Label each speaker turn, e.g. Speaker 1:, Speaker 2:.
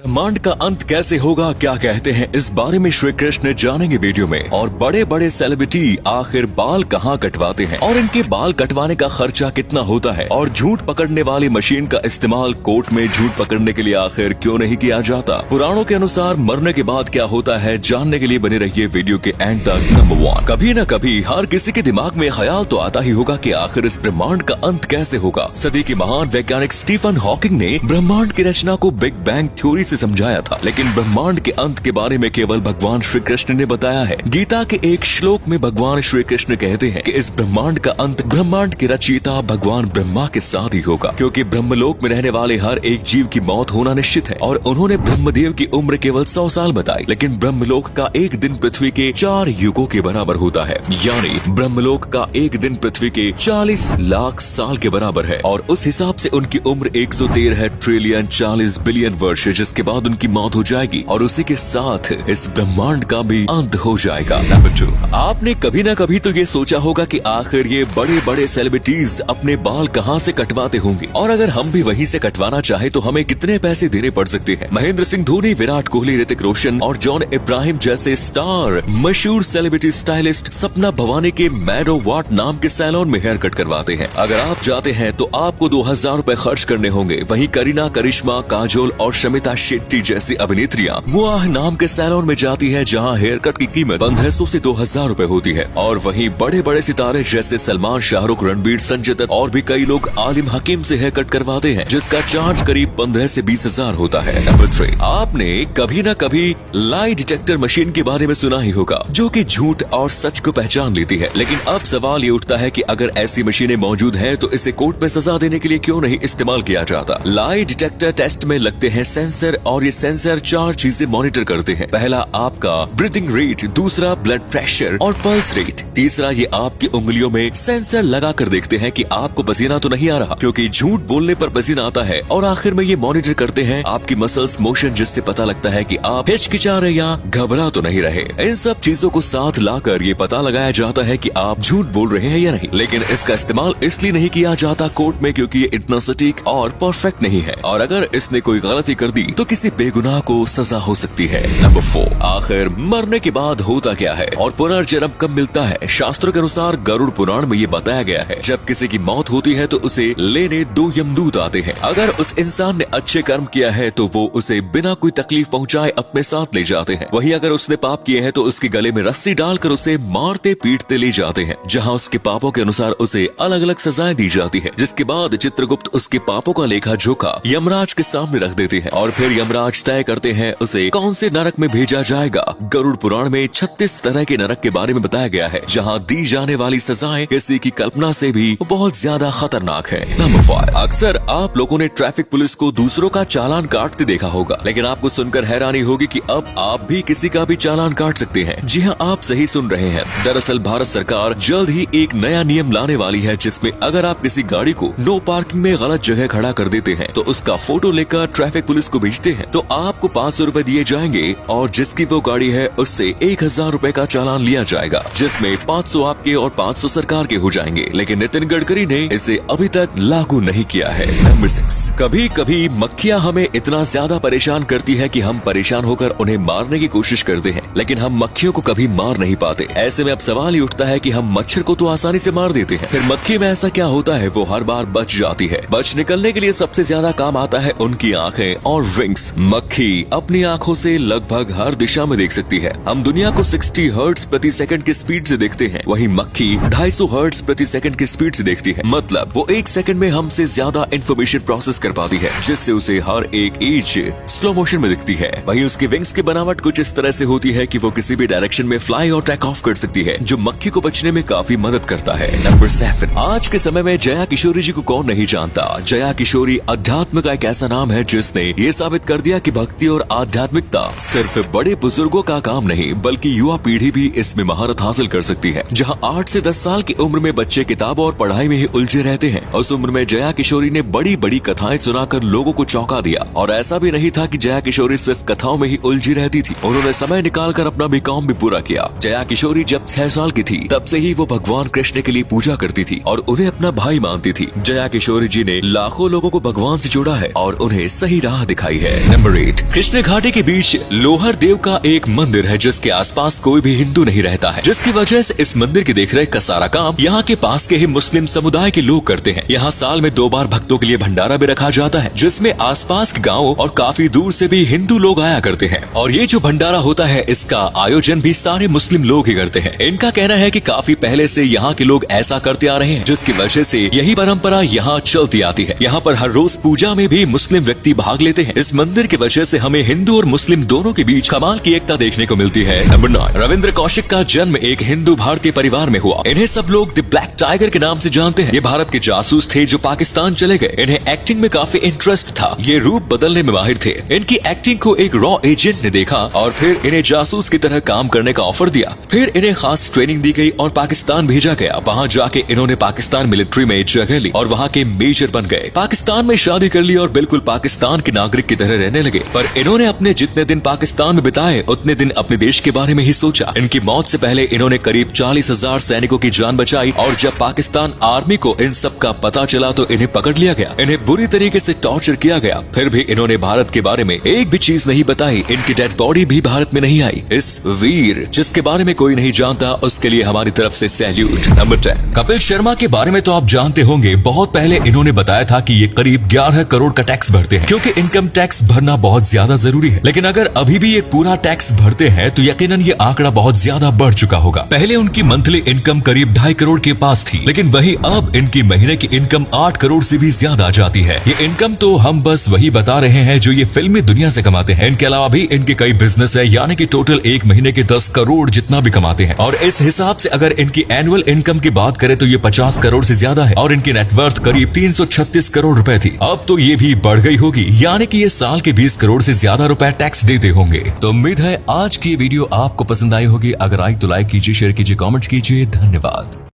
Speaker 1: ब्रह्मांड का अंत कैसे होगा, क्या कहते हैं, इस बारे में श्री कृष्ण जानेंगे वीडियो में। और बड़े बड़े सेलिब्रिटी आखिर बाल कहाँ कटवाते हैं और इनके बाल कटवाने का खर्चा कितना होता है, और झूठ पकड़ने वाली मशीन का इस्तेमाल कोर्ट में झूठ पकड़ने के लिए आखिर क्यों नहीं किया जाता। पुराणों के अनुसार मरने के बाद क्या होता है, जानने के लिए बने रहिए वीडियो के एंड तक। नंबर 1, कभी न कभी हर किसी के दिमाग में ख्याल तो आता ही होगा कि आखिर इस ब्रह्मांड का अंत कैसे होगा। सदी के महान वैज्ञानिक स्टीफन हॉकिंग ने ब्रह्मांड की रचना को बिग बैंग थ्योरी से समझाया था, लेकिन ब्रह्मांड के अंत के बारे में केवल भगवान श्री कृष्ण ने बताया है। गीता के एक श्लोक में भगवान श्री कृष्ण कहते हैं कि इस ब्रह्मांड का अंत ब्रह्मांड के रचयिता भगवान ब्रह्मा के साथ ही होगा, क्योंकि ब्रह्मलोक में रहने वाले हर एक जीव की मौत होना निश्चित है। और उन्होंने ब्रह्मदेव की उम्र केवल 100 साल बताई, लेकिन ब्रह्मलोक का एक दिन पृथ्वी के 4 युगों के बराबर होता है। यानी ब्रह्मलोक का एक दिन पृथ्वी के 40 लाख साल के बराबर है, और उस हिसाब से उनकी उम्र 113 ट्रिलियन 40 बिलियन वर्ष, जिसके बाद उनकी मौत हो जाएगी और उसी के साथ इस ब्रह्मांड का भी अंत हो जाएगा। नंबर 2, आपने कभी ना कभी तो ये सोचा होगा कि आखिर ये बड़े बड़े सेलिब्रिटीज अपने बाल कहाँ से कटवाते होंगे, और अगर हम भी वहीं से कटवाना चाहे तो हमें कितने पैसे देने पड़ सकते हैं। महेंद्र सिंह धोनी, विराट कोहली, ऋतिक रोशन और जॉन इब्राहिम जैसे स्टार मशहूर सेलिब्रिटी स्टाइलिस्ट सपना भवानी के मैडो वाट नाम के सैलून में हेयर कट करवाते हैं। अगर आप जाते हैं तो आपको 2000 रुपए खर्च करने होंगे। वहीं करीना, करिश्मा, काजोल और शमिता शेट्टी जैसी अभिनेत्रियां मुआह नाम के सैलून में जाती है, जहां हेयर कट की कीमत 1500 से 2000 रुपए होती है। और वहीं बड़े बड़े सितारे जैसे सलमान, शाहरुख, रणबीर, संजय दत्त और भी कई लोग आलिम हकीम से हेयर कट करवाते हैं, जिसका चार्ज करीब 15 से 20,000 होता है। नंबर 3, आपने कभी न कभी लाई डिटेक्टर मशीन के बारे में सुना ही होगा, जो कि झूठ और सच को पहचान लेती है। लेकिन अब सवाल ये उठता है कि अगर ऐसी मशीनें मौजूद हैं तो इसे कोर्ट में सजा देने के लिए क्यों नहीं इस्तेमाल किया जाता। लाई डिटेक्टर टेस्ट में लगते हैं सेंसर, और ये सेंसर 4 चीजें मॉनिटर करते हैं। पहला आपका ब्रीथिंग रेट, दूसरा ब्लड प्रेशर और पल्स रेट, तीसरा ये आपकी उंगलियों में सेंसर लगा कर देखते हैं कि आपको पसीना तो नहीं आ रहा, क्योंकि झूठ बोलने पर पसीना आता है। और आखिर में ये मॉनिटर करते हैं आपकी मसल्स मोशन, जिससे पता लगता है कि आप हिचकिचा रहे या घबरा तो नहीं रहे। इन सब चीजों को साथ लाकर ये पता लगाया जाता है कि आप झूठ बोल रहे हैं या नहीं। लेकिन इसका इस्तेमाल इसलिए नहीं किया जाता कोर्ट में क्योंकि ये इतना सटीक और परफेक्ट नहीं है, और अगर इसने कोई गलती कर दी तो किसी बेगुनाह को सजा हो सकती है। नंबर 4, आखिर मरने के बाद होता क्या है और पुनर्जन्म कब मिलता है। शास्त्रों के अनुसार गरुड़ पुराण में ये बताया गया है, जब किसी की मौत होती है तो उसे लेने 2 यमदूत आते हैं। अगर उस इंसान ने अच्छे कर्म किया है तो वो उसे बिना कोई तकलीफ पहुंचाए अपने साथ ले जाते हैं। वहीं अगर उसने पाप किए हैं तो उसके गले में रस्सी डालकर उसे मारते पीटते ले जाते हैं, जहां उसके पापों के अनुसार उसे अलग अलग सजाएं दी जाती है। जिसके बाद चित्रगुप्त उसके पापों का लेखा जोखा यमराज के सामने रख देते हैं, और फिर यमराज तय करते हैं उसे कौन से नरक में भेजा जाएगा। गरुड़ पुराण में 36 तरह के नरक के बारे में बताया गया है, जहां दी जाने वाली सजाएं किसी की कल्पना से भी बहुत ज्यादा खतरनाक है। नंबर 5, अक्सर आप लोगों ने ट्रैफिक पुलिस को दूसरों का चालान काटते देखा होगा, लेकिन आपको सुनकर हैरानी होगी कि अब आप भी किसी का भी चालान काट सकते हैं। जी हाँ, आप सही सुन रहे हैं। दरअसल भारत सरकार जल्द ही एक नया नियम लाने वाली है, जिसमें अगर आप किसी गाड़ी को नो पार्किंग में गलत जगह खड़ा कर देते हैं तो उसका फोटो लेकर ट्रैफिक पुलिस को भेजते हैं तो आपको 500 रुपए दिए जाएंगे, और जिसकी वो गाड़ी है उससे 1000 रुपए का चालान लिया जाएगा, जिसमें 500 आपके और 500 सरकार के हो जाएंगे। लेकिन नितिन गडकरी ने इसे अभी तक लागू नहीं किया है। नंबर 6, कभी कभी मक्खियां हमें इतना ज्यादा परेशान करती है कि हम परेशान होकर उन्हें मारने की कोशिश करते हैं, लेकिन हम मक्खियों को कभी मार नहीं पाते। ऐसे में अब सवाल ये उठता है कि हम मच्छर को तो आसानी से मार देते हैं, फिर मक्खी में ऐसा क्या होता है वो हर बार बच जाती है। बच निकलने के लिए सबसे ज्यादा काम आता है उनकी आंखें और विंग्स। मक्खी अपनी आंखों से लगभग हर दिशा में देख सकती है। हम दुनिया को 60 हर्ट्ज प्रति सेकंड की स्पीड से देखते हैं, वहीं मक्खी 250 हर्ट्ज प्रति सेकंड की स्पीड से देखती है। मतलब वो 1 सेकंड में हमसे ज्यादा इंफॉर्मेशन प्रोसेस कर पाती है, जिससे उसे हर एक इंच स्लो मोशन में दिखती है। वहीं उसकी विंग्स की बनावट कुछ इस तरह से होती है कि वो किसी भी डायरेक्शन में फ्लाई और टेक ऑफ कर सकती है, जो मक्खी को बचने में काफी मदद करता है। नंबर 7, आज के समय में जया किशोरी जी को कौन नहीं जानता। जया किशोरी अध्यात्म का एक ऐसा नाम है जिसने ये साबित कर दिया कि भक्ति और आध्यात्मिकता सिर्फ बड़े बुजुर्गों का काम नहीं, बल्कि युवा पीढ़ी भी इसमें महारत हासिल कर सकती है। जहां 8 से 10 साल की उम्र में बच्चे किताब और पढ़ाई में ही उलझे रहते हैं, उस उम्र में जया किशोरी ने बड़ी बड़ी कथाएं सुनाकर लोगों को चौंका दिया। और ऐसा भी नहीं था कि जया किशोरी सिर्फ कथाओं में ही उलझी रहती थी, उन्होंने समय निकालकर अपना बीकॉम भी पूरा किया। जया किशोरी जब 6 साल की थी तब से ही वो भगवान कृष्ण के लिए पूजा करती थी और उन्हें अपना भाई मानती थी। जया किशोरी जी ने लाखों लोगों को भगवान से जोड़ा है और उन्हें सही राह दिखाई है। नंबर 8, कृष्ण घाटी के बीच लोहर देव का एक मंदिर है जिसके आसपास कोई भी हिंदू नहीं रहता है, जिसकी वजह से इस मंदिर की देखरेख का सारा काम यहाँ के पास के ही मुस्लिम समुदाय के लोग करते हैं। यहाँ साल में 2 बार भक्तों के लिए भंडारा भी रखा जाता है, जिसमें आसपास के गाँव और काफी दूर से भी हिंदू लोग आया करते हैं। और ये जो भंडारा होता है इसका आयोजन भी सारे मुस्लिम लोग ही करते हैं। इनका कहना है कि काफी पहले से यहाँ के लोग ऐसा करते आ रहे हैं, जिसकी वजह से यही परंपरा यहाँ चलती आती है। यहाँ पर हर रोज पूजा में भी मुस्लिम व्यक्ति भाग लेते हैं। इस मंदिर की वजह से हमें हिंदू और मुस्लिम दोनों के बीच कमाल की एकता देखने को मिलती है। नंबर 9, रविंद्र कौशिक का जन्म एक हिंदू भारतीय परिवार में हुआ। इन्हें सब लोग द ब्लैक टाइगर के नाम से जानते हैं। ये भारत के जासूस थे जो पाकिस्तान चले गए। इन्हें एक्टिंग में काफी इंटरेस्ट था। ये रूप बदलने में माहिर थे। इनकी एक्टिंग को एक रॉ एजेंट ने देखा और फिर इन्हें जासूस की तरह काम करने का ऑफर दिया। फिर इन्हें खास ट्रेनिंग दी गई और पाकिस्तान भेजा गया। वहाँ जाके इन्होंने पाकिस्तान मिलिट्री में जगह ली और वहाँ के मेजर बन गए। पाकिस्तान में शादी कर ली और बिल्कुल पाकिस्तान के नागरिक की तरह रहने लगे। पर इन्होंने अपने जितने दिन पाकिस्तान में बिताए उतने दिन अपने देश के बारे में ही सोचा। इनकी मौत से पहले इन्होंने करीब 40,000 सैनिकों की जान बचाई और जब पाकिस्तान आर्मी को इन सब का पता चला तो इन्हें पकड़ लिया गया। इन्हें बुरी तरीके से टॉर्चर किया गया। फिर भी इन्होंने भारत के बारे में एक भी चीज नहीं बताई। इनकी डेड बॉडी भी भारत में नहीं आई। इस वीर जिसके बारे में कोई नहीं जानता उसके लिए हमारी तरफ से सैल्यूट। नंबर 10, कपिल शर्मा के बारे में तो आप जानते होंगे। बहुत पहले इन्होंने बताया था कि ये करीब 11 करोड़ का टैक्स भरते हैं, क्योंकि इनकम टैक्स भरना बहुत ज्यादा जरूरी है। लेकिन अगर अभी भी ये पूरा टैक्स भरते हैं तो यकीनन ये आंकड़ा बहुत ज्यादा बढ़ चुका होगा। पहले उनकी मंथली इनकम करीब 2.5 करोड़ के पास थी, लेकिन वही अब इनकी महीने की इनकम 8 करोड़ से भी ज्यादा आ जाती है। ये इनकम तो हम बस वही बता रहे हैं जो ये फिल्मी दुनिया से कमाते हैं। इनके अलावा भी इनके कई बिजनेस है, यानी कि टोटल एक महीने के 10 करोड़ जितना भी कमाते हैं। और इस हिसाब से अगर इनकी एनुअल इनकम की बात करें तो ये 50 करोड़ से ज्यादा है और इनकी नेटवर्थ करीब 336 करोड़ रुपए थी। अब तो ये भी बढ़ गई होगी, यानी कि ये साल के 20 करोड़ से ज्यादा रुपए टैक्स देते होंगे। तो उम्मीद है आज की वीडियो आपको पसंद आई होगी। अगर आई तो लाइक कीजिए, शेयर कीजिए, कमेंट कीजिए। धन्यवाद।